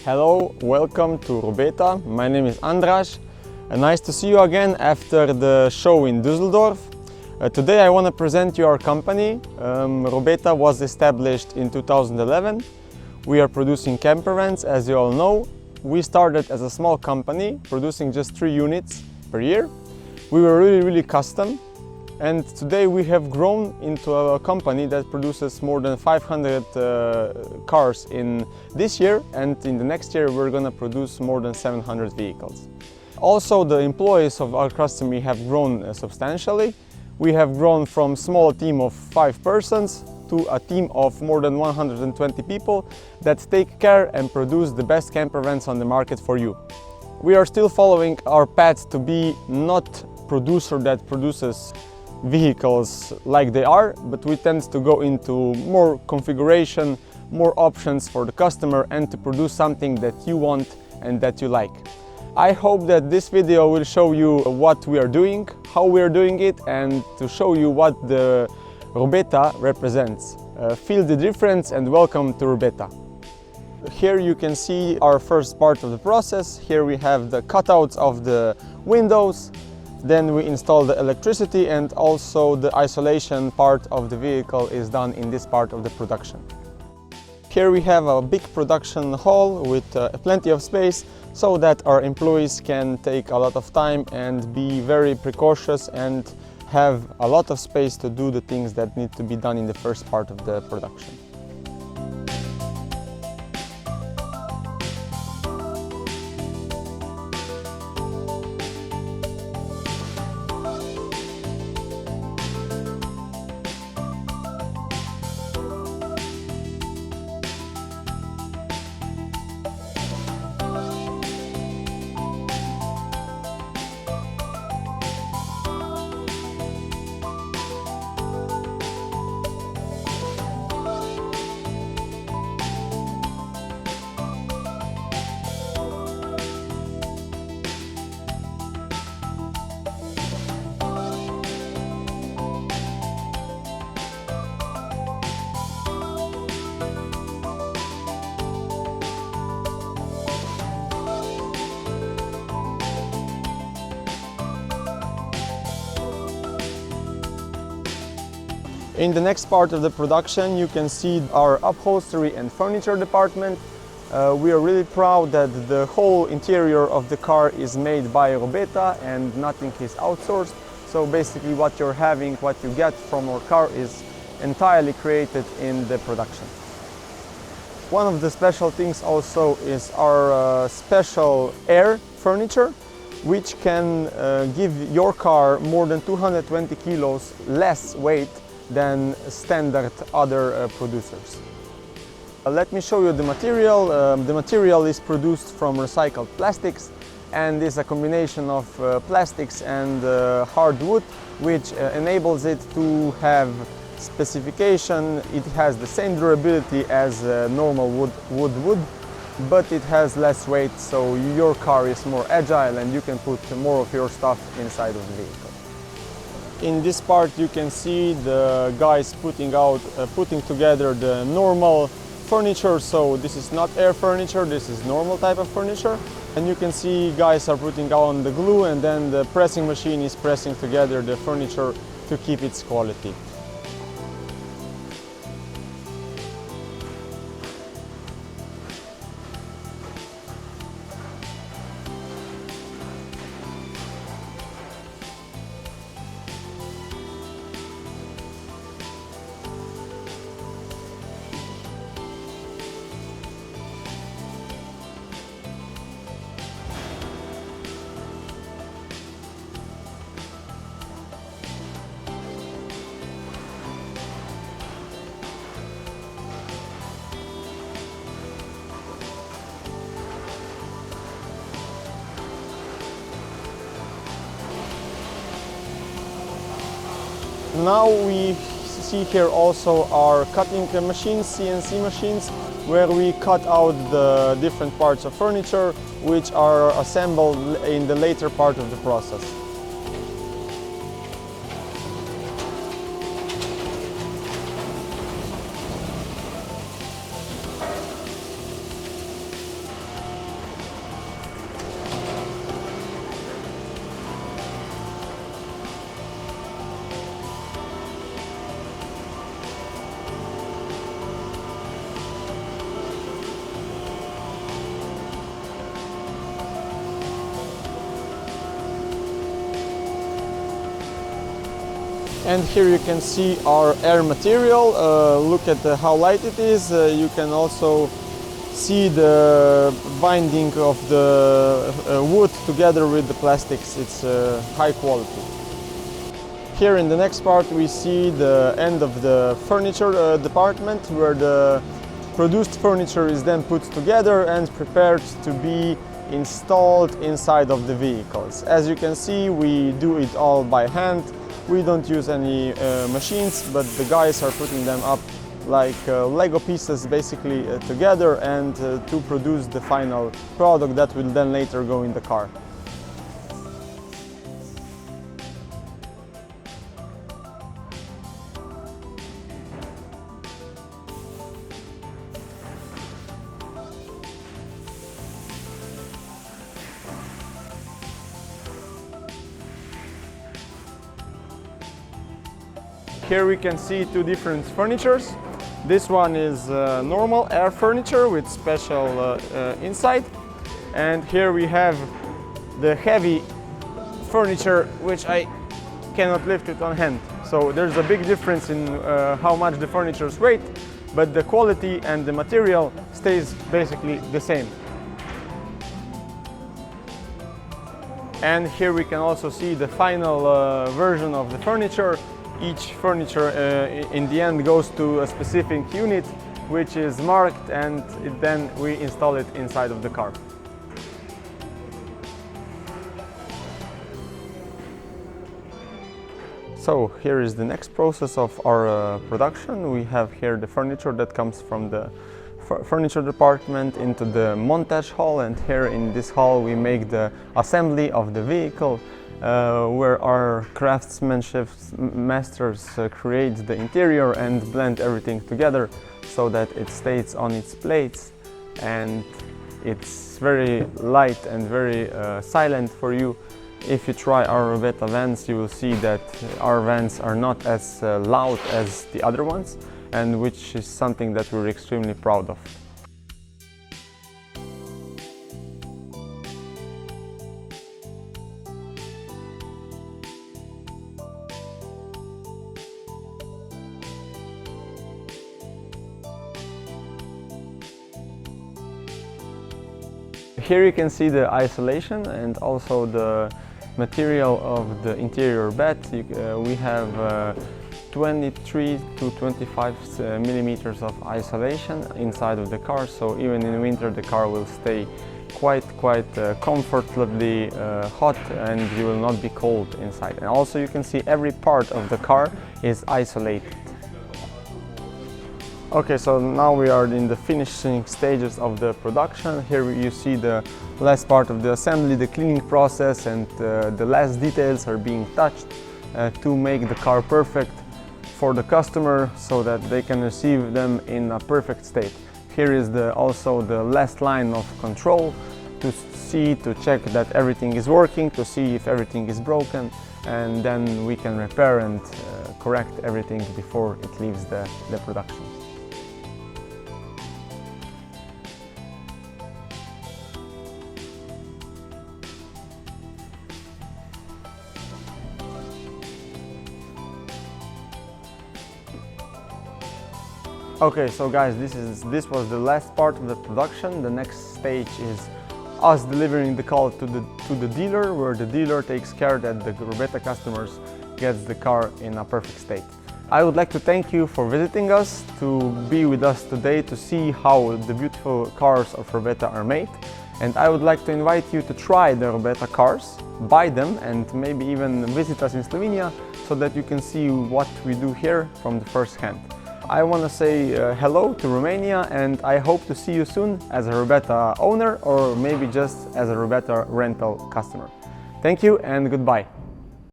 Hello, welcome to Robeta. My name is Andras. Nice to see you again after the show in Düsseldorf. Today I want to present you our company. Robeta was established in 2011. We are producing campervans, as you all know. We started as a small company, producing just 3 units per year. We were really custom, and today we have grown into a company that produces more than 500 cars in this year, and in the next year we're going to produce more than 700 vehicles. Also, the employees of our company have grown substantially. We have grown from a small team of 5 persons to a team of more than 120 people that take care and produce the best campervans on the market for you. We are still following our path to be not producer that produces vehicles like they are, but we tend to go into more configuration, more options for the customer, and to produce something that you want and that you like. I hope that this video will show you what we are doing, how we are doing it, and to show you what the Robeta represents. Feel the difference and welcome to Robeta. Here you can see our first part of the process. Here we have the cutouts of the windows. Then we install the electricity, and also the isolation part of the vehicle is done in this part of the production. Here we have a big production hall with plenty of space so that our employees can take a lot of time and be very precautious and have a lot of space to do the things that need to be done in the first part of the production. In the next part of the production, you can see our upholstery and furniture department. We are really proud that the whole interior of the car is made by Robeta and nothing is outsourced. So basically what you're having, what you get from our car is entirely created in the production. One of the special things also is our special air furniture, which can give your car more than 220 kilos less weight than standard other producers. Let me show you the material. The material is produced from recycled plastics and is a combination of plastics and hard wood, which enables it to have specification. It has the same durability as normal wood, but it has less weight, so your car is more agile and you can put more of your stuff inside of the vehicle. In this part you can see the guys putting together the normal furniture. So this is not air furniture, this is normal type of furniture. And you can see guys are putting on the glue, and then the pressing machine is pressing together the furniture to keep its quality. Now we see here also our cutting machines, CNC machines, where we cut out the different parts of furniture which are assembled in the later part of the process. And here you can see our air material. Look at how light it is. You can also see the binding of the wood together with the plastics. It's high quality. Here in the next part we see the end of the furniture department, where the produced furniture is then put together and prepared to be installed inside of the vehicles. As you can see, we do it all by hand. We don't use any machines, but the guys are putting them up like Lego pieces basically together and to produce the final product that will then later go in the car. Here we can see two different furnitures. This one is normal air furniture with special inside, and here we have the heavy furniture, which I cannot lift it on hand. So there's a big difference in how much the furniture's weight, but the quality and the material stays basically the same. And here we can also see the final version of the furniture. Each furniture in the end goes to a specific unit which is marked, and then we install it inside of the car. So here is the next process of our production. We have here the furniture that comes from the furniture department into the montage hall, and here in this hall we make the assembly of the vehicle. Where our craftsmanship masters create the interior and blend everything together so that it stays on its plates, and it's very light and very silent for you. If you try our Robeta vans, you will see that our vans are not as loud as the other ones, and which is something that we're extremely proud of. Here you can see the isolation and also the material of the interior bed. We have 23 to 25 millimeters of isolation inside of the car, so even in winter the car will stay quite comfortably hot, and you will not be cold inside. And also you can see every part of the car is isolated. Okay, so now we are in the finishing stages of the production. Here you see the last part of the assembly, the cleaning process, and the last details are being touched to make the car perfect for the customer so that they can receive them in a perfect state. Here is also the last line of control to check that everything is working, to see if everything is broken, and then we can repair and correct everything before it leaves the production. Okay, so guys, this was the last part of the production. The next stage is us delivering the car to the dealer, where the dealer takes care that the Robeta customers gets the car in a perfect state. I would like to thank you for visiting us, to be with us today to see how the beautiful cars of Robeta are made. And I would like to invite you to try the Robeta cars, buy them, and maybe even visit us in Slovenia so that you can see what we do here from the first hand. I want to say hello to Romania, and I hope to see you soon as a Robeta owner, or maybe just as a Robeta rental customer. Thank you and goodbye.